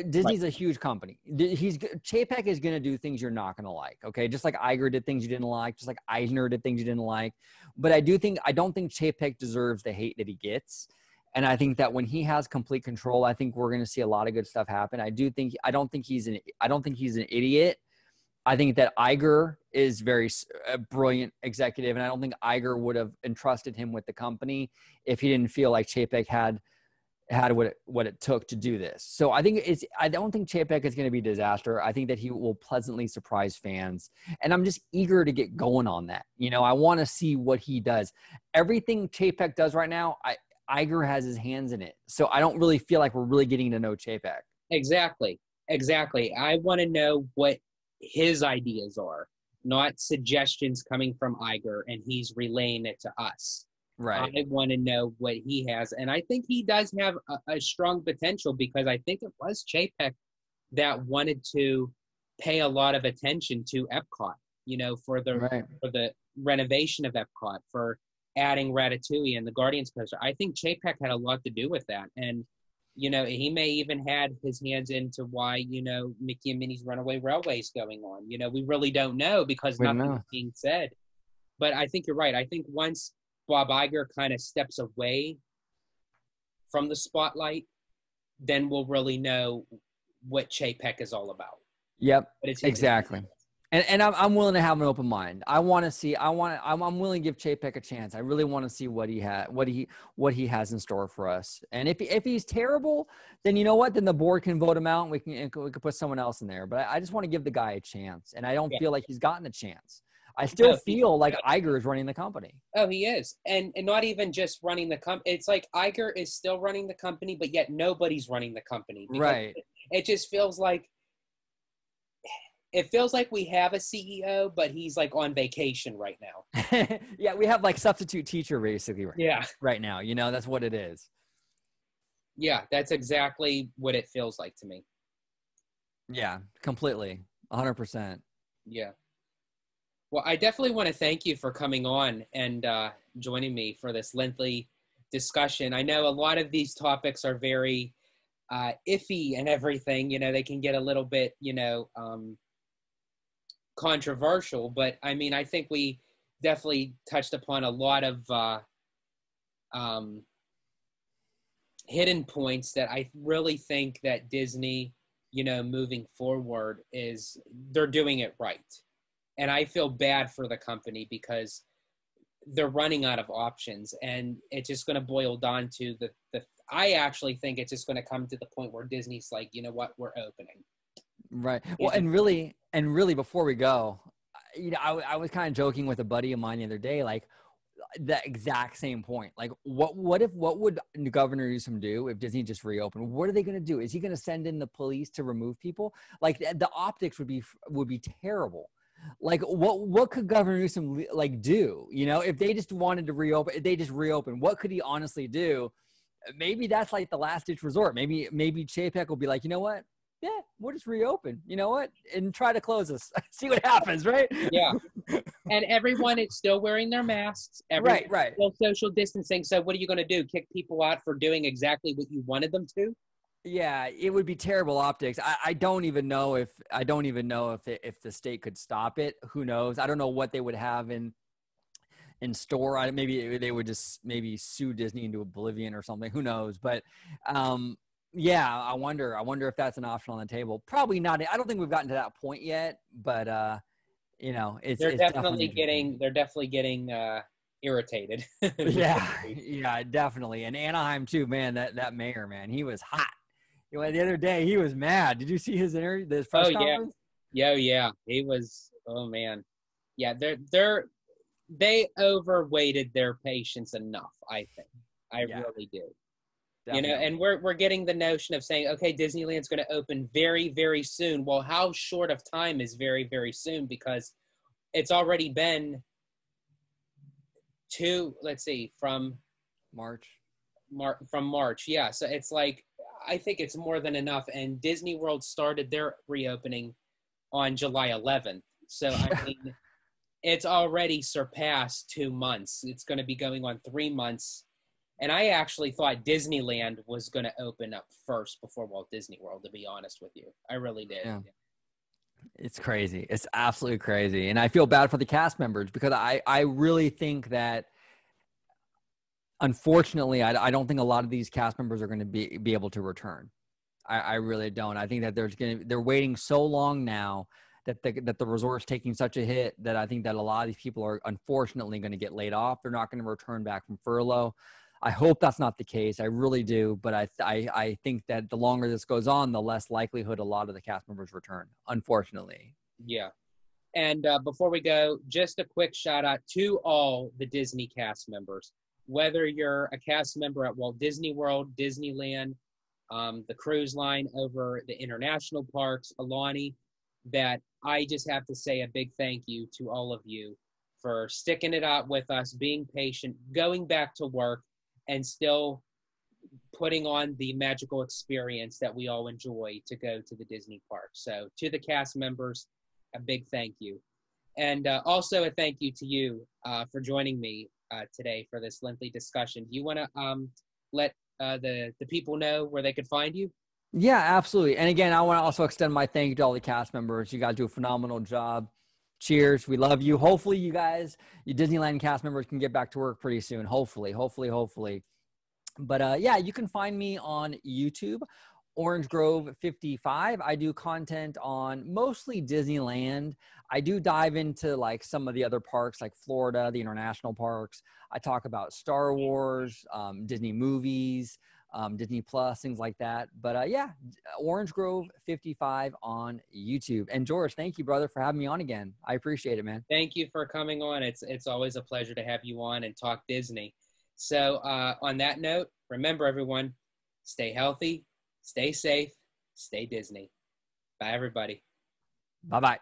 Disney's a huge company. Chapek is going to do things you're not going to like. Okay. Just like Iger did things you didn't like, just like Eisner did things you didn't like. But I don't think Chapek deserves the hate that he gets. And I think that when he has complete control, I think we're going to see a lot of good stuff happen. I don't think he's an idiot. I think that Iger is a brilliant executive, and I don't think Iger would have entrusted him with the company if he didn't feel like Chapek had what it took to do this. So I don't think Chapek is going to be a disaster. I think that he will pleasantly surprise fans, and I'm just eager to get going on that. You know, I want to see what he does. Everything Chapek does right now, Iger has his hands in it. So I don't really feel like we're really getting to know Chapek. Exactly. Exactly. I want to know what his ideas are, not suggestions coming from Iger and he's relaying it to us. Right. I want to know what he has. And I think he does have a strong potential, because I think it was Chapek that wanted to pay a lot of attention to Epcot, for the renovation of Epcot, for adding Ratatouille and the Guardians coaster. I think Chapek had a lot to do with that. And, he may even had his hands into why, Mickey and Minnie's Runaway Railway is going on. We really don't know, because nothing's being said. But I think you're right. I think once Bob Iger kind of steps away from the spotlight, then we'll really know what Chapek is all about. Yep, exactly. And I'm willing to have an open mind. I'm willing to give Chapek a chance. I really want to see what he has in store for us. And if he's terrible, then you know what? Then the board can vote him out, and we can put someone else in there. But I just want to give the guy a chance, and I don't feel like he's gotten a chance. I still feel like Iger is running the company. Oh, he is. And not even just running the company. It's like Iger is still running the company, but yet nobody's running the company. Right. It just feels like we have a CEO, but he's like on vacation right now. Yeah, we have like substitute teacher basically right now. That's what it is. Yeah, that's exactly what it feels like to me. Yeah, completely. 100%. Yeah. Well, I definitely want to thank you for coming on and joining me for this lengthy discussion. I know a lot of these topics are very iffy and everything. They can get a little bit, controversial. But, I mean, I think we definitely touched upon a lot of hidden points that I really think that Disney, moving forward they're doing it right. And I feel bad for the company, because they're running out of options, and it's just going to boil down to I actually think it's just going to come to the point where Disney's like, you know what, we're opening. Right. Well, and really before we go, I was kind of joking with a buddy of mine the other day, like the exact same point. Like what would Governor Newsom do if Disney just reopened? What are they going to do? Is he going to send in the police to remove people? Like the optics would be terrible. Like what could Governor Newsom like do? If they just wanted to reopen, if they just reopen, what could he honestly do? Maybe that's like the last ditch resort. Maybe Chapek will be like, you know what? Yeah, we'll just reopen. You know what? And try to close us. See what happens, right? Yeah. And everyone is still wearing their masks. Right. Still social distancing. So what are you going to do? Kick people out for doing exactly what you wanted them to? Yeah, it would be terrible optics. I don't even know if the state could stop it. Who knows? I don't know what they would have in store. Maybe they would just sue Disney into oblivion or something. Who knows? But yeah, I wonder if that's an option on the table. Probably not. I don't think we've gotten to that point yet. But they're definitely getting irritated. Yeah, definitely. And Anaheim too, man. That mayor, man, he was hot. The other day he was mad. Did you see his interview? His press conference? Yeah. He was. Oh man. Yeah, they overweighted their patience enough. I think. I really do. Definitely. And we're getting the notion of saying, okay, Disneyland's going to open very, very soon. Well, how short of time is very, very soon? Because it's already been from March. Yeah. So it's like, I think it's more than enough. And Disney World started their reopening on July 11th. So, I mean, it's already surpassed 2 months. It's going to be going on 3 months. And I actually thought Disneyland was going to open up first before Walt Disney World, to be honest with you. I really did. Yeah. It's crazy. It's absolutely crazy. And I feel bad for the cast members, because I really think that, unfortunately, I don't think a lot of these cast members are going to be able to return. I really don't. I think that they're waiting so long now that the resort's taking such a hit that I think that a lot of these people are unfortunately going to get laid off. They're not going to return back from furlough. I hope that's not the case. I really do. But I think that the longer this goes on, the less likelihood a lot of the cast members return, unfortunately. Yeah. And before we go, just a quick shout out to all the Disney cast members. whether you're a cast member at Walt Disney World, Disneyland, the cruise line over the international parks, Aulani, that I just have to say a big thank you to all of you for sticking it out with us, being patient, going back to work, and still putting on the magical experience that we all enjoy to go to the Disney park. So to the cast members, a big thank you. And also a thank you to you for joining me today for this lengthy discussion. Do you want to let the people know where they could find you? Yeah, absolutely. And again, I want to also extend my thank you to all the cast members. You guys do a phenomenal job. Cheers. We love you. Hopefully you guys, you Disneyland cast members, can get back to work pretty soon. Hopefully. But yeah, you can find me on YouTube, Orange Grove 55. I do content on mostly Disneyland. I do dive into like some of the other parks like Florida, the international parks. I talk about Star Wars, Disney movies, Disney Plus, things like that. But yeah, Orange Grove 55 on YouTube. And George, thank you, brother, for having me on again. I appreciate it, man. Thank you for coming on. It's always a pleasure to have you on and talk Disney. So on that note, remember everyone, stay healthy, stay safe, stay Disney. Bye, everybody. Bye-bye.